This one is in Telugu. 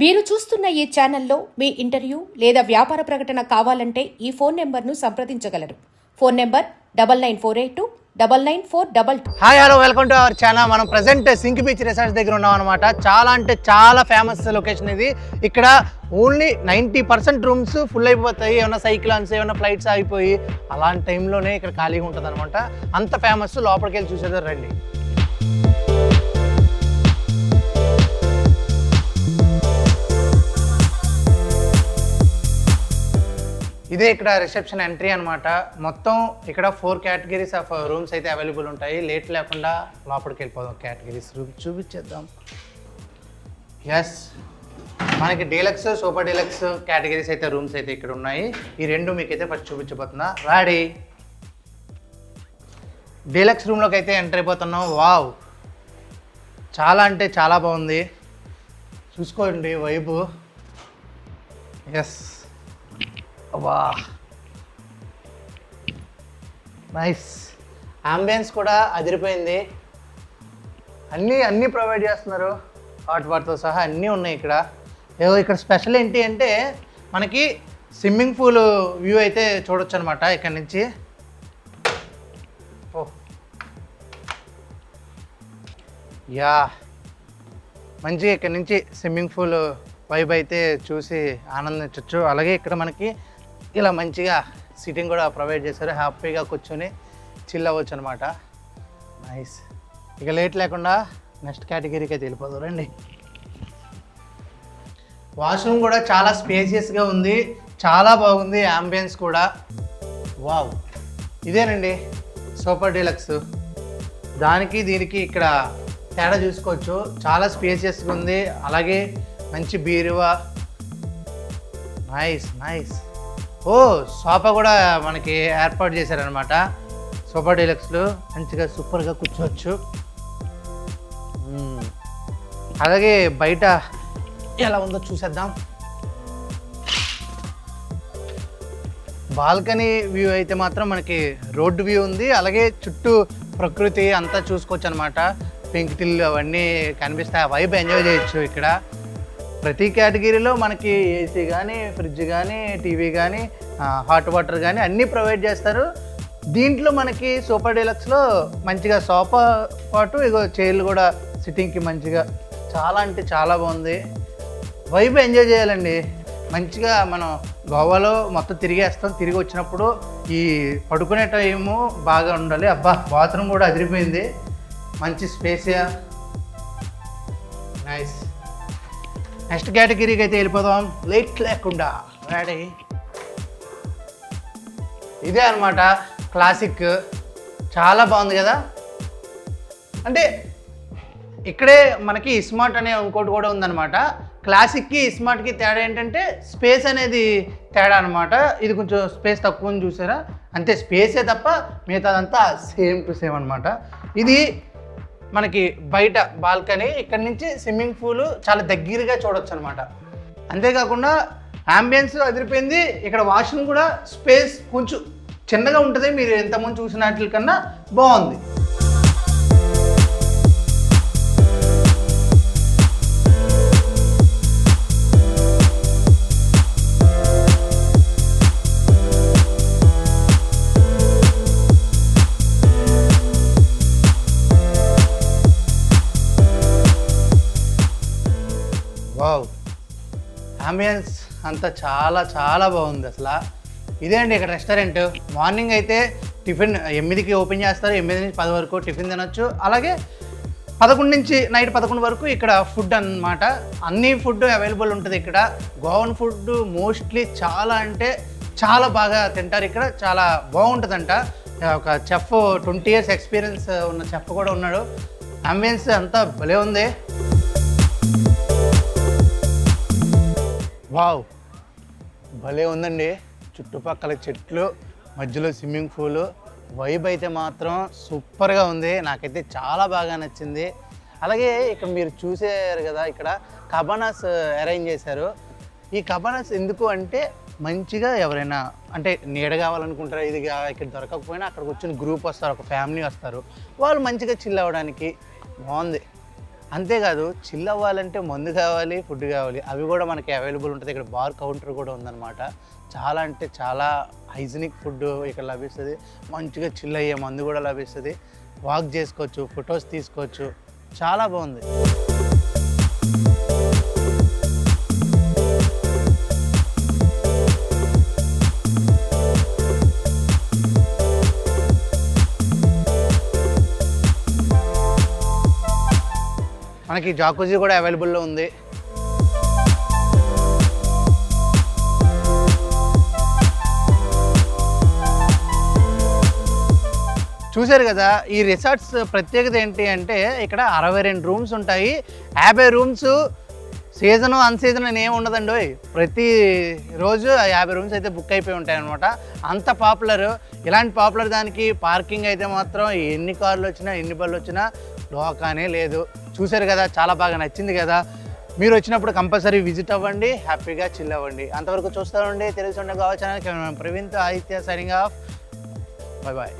మీరు చూస్తున్న ఈ ఛానల్లో మీ ఇంటర్వ్యూ లేదా వ్యాపార ప్రకటన కావాలంటే ఈ ఫోన్ నెంబర్ను సంప్రదించగలరు. Phone number 9948299422. Hi hello welcome to our channel. మనం ప్రజెంట్ సింక్ బీచ్ రిసార్ట్స్ దగ్గర ఉన్నాం అనమాట. చాలా అంటే చాలా ఫేమస్ లొకేషన్ ఇది. ఇక్కడ ఓన్లీ 90% రూమ్స్ ఫుల్ అయిపోతాయి. ఏమైనా సైక్లాన్స్ ఏమైనా ఫ్లైట్స్ ఆగిపోయి అలాంటి టైంలోనే ఇక్కడ ఖాళీగా ఉంటుంది అనమాట. అంత ఫేమస్. లోపలికి వెళ్ళి చూసేదారు రండి. ఇదే ఇక్కడ రిసెప్షన్ ఎంట్రీ అనమాట. మొత్తం ఇక్కడ 4 కేటగిరీస్ ఆఫ్ రూమ్స్ అయితే అవైలబుల్ ఉంటాయి. లేట్ లేకుండా లోపలికి వెళ్ళిపోదాం. కేటగిరీస్ రూమ్ చూపించేద్దాం. ఎస్, మనకి డీలక్స్ సూపర్ డీలక్స్ కేటగిరీస్ అయితే రూమ్స్ అయితే ఇక్కడ ఉన్నాయి. ఈ రెండు మీకైతే ఫస్ట్ చూపించబోతున్నా. రాడి డీలక్స్ రూమ్లోకి అయితే ఎంటర్ అయిపోతున్నాం. వావ్, చాలా అంటే చాలా బాగుంది. చూసుకోండి వైబు. ఎస్, వా నైస్. అంబియన్స్ కూడా అదిరిపోయింది. అన్నీ ప్రొవైడ్ చేస్తున్నారు. హాట్ వాటర్తో సహా అన్నీ ఉన్నాయి ఇక్కడ. ఇక్కడ స్పెషల్ ఏంటి అంటే మనకి స్విమ్మింగ్ పూల్ వ్యూ అయితే చూడొచ్చు అనమాట ఇక్కడ నుంచి. ఓ యా, మంచిగా ఇక్కడ నుంచి స్విమ్మింగ్ పూల్ వైబ్ అయితే చూసి ఆనందించవచ్చు. అలాగే ఇక్కడ మనకి ఇలా మంచిగా సీటింగ్ కూడా ప్రొవైడ్ చేశారు. హ్యాపీగా కూర్చొని చిల్ అవ్వచ్చు అనమాట. నైస్. ఇక లేట్ లేకుండా నెక్స్ట్ కేటగిరీకి అయితే వెళ్ళిపోదు రండి. వాష్రూమ్ కూడా చాలా స్పేసియస్గా ఉంది. చాలా బాగుంది. అంబియన్స్ కూడా వావ్. ఇదేనండి సూపర్ డీలక్స్. దానికి దీనికి ఇక్కడ తేడా చూసుకోవచ్చు. చాలా స్పేసియస్గా ఉంది. అలాగే మంచి బీరువా. Nice nice. ఓ, సోఫా కూడా మనకి ఏర్పాటు చేశారనమాట. సూపర్ డీలక్స్లో మంచిగా సూపర్గా కూర్చోవచ్చు. అలాగే బయట ఎలా ఉందో చూసేద్దాం. బాల్కనీ వ్యూ అయితే మాత్రం మనకి రోడ్డు వ్యూ ఉంది. అలాగే చుట్టూ ప్రకృతి అంతా చూసుకోవచ్చు అనమాట. పెంకుటిల్లు అవన్నీ కనిపిస్తాయి. వైబ్ ఎంజాయ్ చేయొచ్చు ఇక్కడ. ప్రతి కేటగిరీలో మనకి ఏసీ కానీ, ఫ్రిడ్జ్ కానీ, టీవీ కానీ, హాట్ వాటర్ కానీ అన్నీ ప్రొవైడ్ చేస్తారు. దీంట్లో మనకి సూపర్ డీలక్స్లో మంచిగా సోఫా పాటు ఇగో చైర్లు కూడా సిట్టింగ్కి మంచిగా చాలా అంటే చాలా బాగుంది. వైబ్ ఎంజాయ్ చేయాలండి. మంచిగా మనం గోవాలో మొత్తం తిరిగేస్తాం. తిరిగి వచ్చినప్పుడు ఈ పడుకునే టైము బాగా ఉండాలి. అబ్బా, బాత్రూమ్ కూడా అదిరిపోయింది. మంచి స్పేసియా. నైస్. నెక్స్ట్ కేటగిరీకి అయితే వెళ్ళిపోదాం లేట్ లేకుండా. రెడీ. ఇదే అనమాట క్లాసిక్. చాలా బాగుంది కదా. అంటే ఇక్కడే మనకి స్మార్ట్ అనే ఇంకోటి కూడా ఉందన్నమాట. క్లాసిక్కి స్మార్ట్కి తేడా ఏంటంటే స్పేస్ అనేది తేడా అనమాట. ఇది కొంచెం స్పేస్ తక్కువ ఉంది చూసారా, అంతే. స్పేసే తప్ప మిగతాదంతా సేమ్ టు సేమ్ అనమాట. ఇది మనకి బయట బాల్కనీ. ఇక్కడ నుంచి స్విమ్మింగ్ పూల్ చాలా దగ్గరగా చూడొచ్చు అనమాట. అంతేకాకుండా అంబియన్స్ అదిరిపోయింది. ఇక్కడ వాష్రూమ్ కూడా స్పేస్ కొంచెం చిన్నగా ఉంటుంది. మీరు ఎంతమంది చూసినట్ల కన్నా బాగుంది. వావ్, అంబియన్స్ అంతా చాలా చాలా బాగుంది అసలు. ఇదే అండి ఇక్కడ రెస్టారెంట్. మార్నింగ్ అయితే టిఫిన్ 8కి ఓపెన్ చేస్తారు. 8 నుంచి 10 వరకు టిఫిన్ తినొచ్చు. అలాగే 11 నుంచి నైట్ 11 వరకు ఇక్కడ ఫుడ్ అన్నమాట. అన్ని ఫుడ్ అవైలబుల్ ఉంటుంది ఇక్కడ. గోవన్ ఫుడ్ మోస్ట్లీ చాలా అంటే చాలా బాగా తింటారు ఇక్కడ. చాలా బాగుంటుందంట. ఒక చెఫ్ 20 years ఎక్స్పీరియన్స్ ఉన్న చెఫ్ కూడా ఉన్నాడు. అంబియన్స్ అంతా భలే ఉంది. వావ్, భలే ఉందండి. చుట్టుపక్కల చెట్లు, మధ్యలో స్విమ్మింగ్ పూల్. వైబ్ అయితే మాత్రం సూపర్గా ఉంది. నాకైతే చాలా బాగా నచ్చింది. అలాగే ఇక్కడ మీరు చూసారు కదా, ఇక్కడ కబానాస్ అరేంజ్ చేశారు. ఈ కబానాస్ ఎందుకు అంటే మంచిగా ఎవరైనా అంటే నీడ కావాలనుకుంటారు. ఇది ఇక్కడ దొరకకపోయినా అక్కడికి వచ్చిన గ్రూప్ వస్తారు, ఒక ఫ్యామిలీ వస్తారు, వాళ్ళు మంచిగా చిల్ అవ్వడానికి బాగుంది. అంతేకాదు చిల్ అవ్వాలంటే మందు కావాలి, ఫుడ్ కావాలి, అవి కూడా మనకి అవైలబుల్ ఉంటుంది. ఇక్కడ బార్ కౌంటర్ కూడా ఉందన్నమాట. చాలా అంటే చాలా హైజీనిక్ ఫుడ్ ఇక్కడ లభిస్తుంది. మంచిగా చిల్ అయ్యే మందు కూడా లభిస్తుంది. వాక్ చేసుకోవచ్చు, ఫొటోస్ తీసుకోవచ్చు, చాలా బాగుంది. మనకి జాకుజీ కూడా అవైలబుల్లో ఉంది. చూశారు కదా, ఈ రిసార్ట్స్ ప్రత్యేకత ఏంటి అంటే ఇక్కడ 62 రూమ్స్ ఉంటాయి. 50 రూమ్స్ సీజను అన్సీజన్ అని ఏమి ఉండదండి. ప్రతి రోజు 50 రూమ్స్ అయితే బుక్ అయిపోయి ఉంటాయి అనమాట. అంత పాపులర్. ఇలాంటి పాపులర్ దానికి పార్కింగ్ అయితే మాత్రం ఎన్ని కార్లు వచ్చినా ఎన్ని బళ్ళు వచ్చినా లోకానే లేదు. చూశారు కదా, చాలా బాగా నచ్చింది కదా. మీరు వచ్చినప్పుడు కంపల్సరీ విజిట్ అవ్వండి, హ్యాపీగా చిల్ అవ్వండి. అంతవరకు చూస్తూ ఉండి తెలుసు ఉండే గోవా ఛానల్ ప్రవీణ్తో Aditya signing off. Bye bye.